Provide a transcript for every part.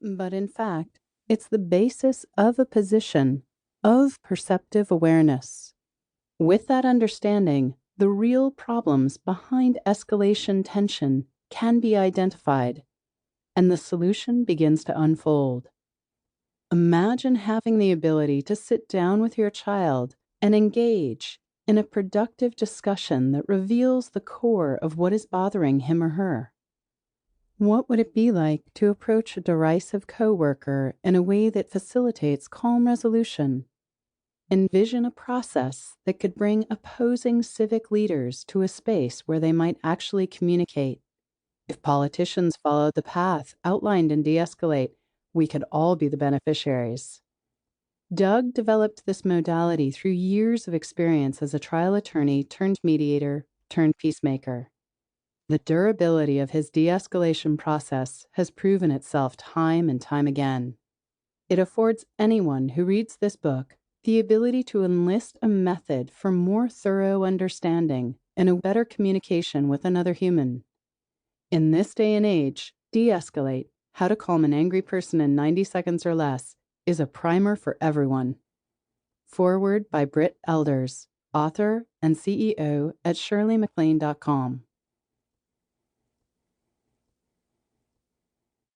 but in fact, it's the basis of a position of perceptive awareness. With that understanding, the real problems behind escalation tension can be identified, and the solution begins to unfold. Imagine having the ability to sit down with your child and engage in a productive discussion that reveals the core of what is bothering him or her. What would it be like to approach a derisive coworker in a way that facilitates calm resolution? Envision a process that could bring opposing civic leaders to a space where they might actually communicate. If politicians followed the path outlined in De-Escalate, we could all be the beneficiaries. Doug developed this modality through years of experience as a trial attorney turned mediator turned peacemaker. The durability of his de-escalation process has proven itself time and time again. It affords anyone who reads this book the ability to enlist a method for more thorough understanding and a better communication with another human. In this day and age, De-Escalate, How to Calm an Angry Person in 90 Seconds or Less, is a primer for everyone. Foreword by Britt Elders, author and CEO at ShirleyMacLaine.com.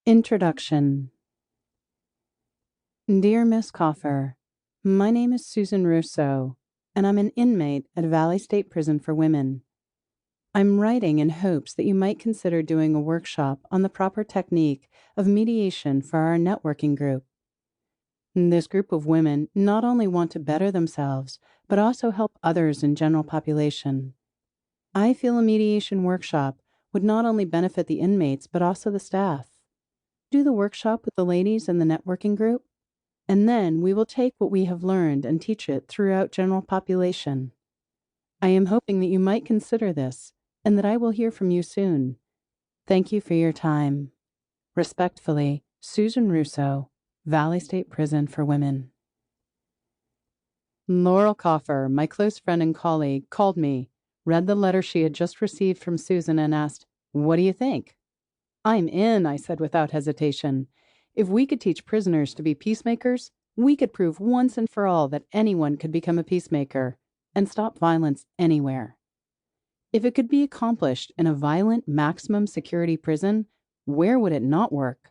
Introduction. Dear Miss Coffer, my name is Susan Rousseau, and I'm an inmate at Valley State Prison for Women. I'm writing in hopes that you might consider doing a workshop on the proper technique of mediation for our networking group. This group of women not only want to better themselves, but also help others in general population. I feel a mediation workshop would not only benefit the inmates, but also the staff. Do the workshop with the ladies in the networking group, and then we will take what we have learned and teach it throughout general population. I am hoping that you might consider this, and that I will hear from you soon. Thank you for your time. Respectfully, Susan Rousseau, Valley State Prison for Women. Laurel Coffer, my close friend and colleague, called me, read the letter she had just received from Susan, and asked, "What do you think?" "I'm in," I said without hesitation. If we could teach prisoners to be peacemakers, we could prove once and for all that anyone could become a peacemaker and stop violence anywhere. If it could be accomplished in a violent maximum security prison, where would it not work?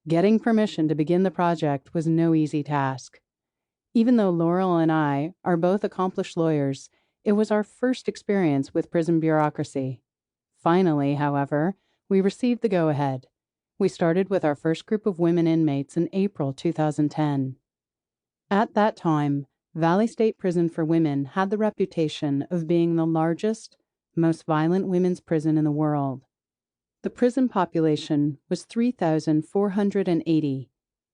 Getting permission to begin the project was no easy task. Even though Laurel and I are both accomplished lawyers, it was our first experience with prison bureaucracy. Finally, however, we received the go-ahead. We started with our first group of women inmates in April 2010. At that time, Valley State Prison for Women had the reputation of being the largest, most violent women's prison in the world. The prison population was 3,480,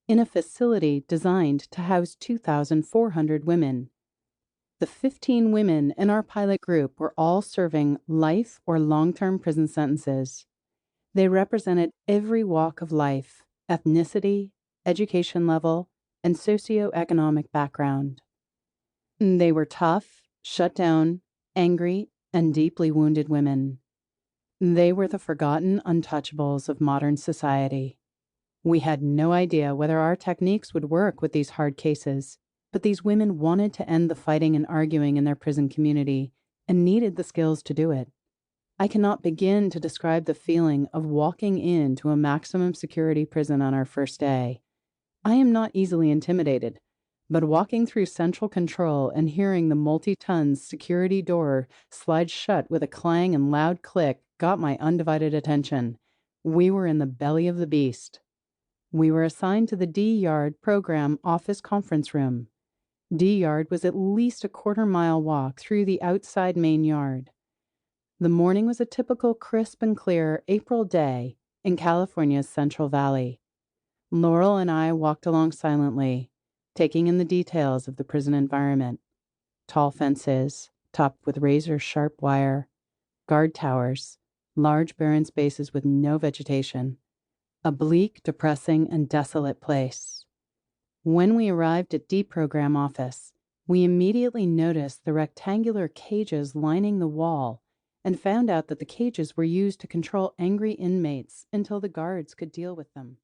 in a facility designed to house 2,400 women. The 15 women in our pilot group were all serving life or long-term prison sentences. They represented every walk of life, ethnicity, education level, and socioeconomic background. They were tough, shut down, angry, and deeply wounded women. They were the forgotten untouchables of modern society. We had no idea whether our techniques would work with these hard cases, but these women wanted to end the fighting and arguing in their prison community and needed the skills to do it. I cannot begin to describe the feeling of walking into a maximum security prison on our first day. I am not easily intimidated, but walking through central control and hearing the multi-tons security door slide shut with a clang and loud click got my undivided attention. We were in the belly of the beast. We were assigned to the D-Yard program office conference room. D-Yard was at least a quarter-mile walk through the outside main yard. The morning was a typical crisp and clear April day in California's Central Valley. Laurel and I walked along silently, taking in the details of the prison environment. Tall fences, topped with razor-sharp wire, guard towers, large barren spaces with no vegetation. A bleak, depressing, and desolate place. When we arrived at D-Program office, we immediately noticed the rectangular cages lining the wall and found out that the cages were used to control angry inmates until the guards could deal with them.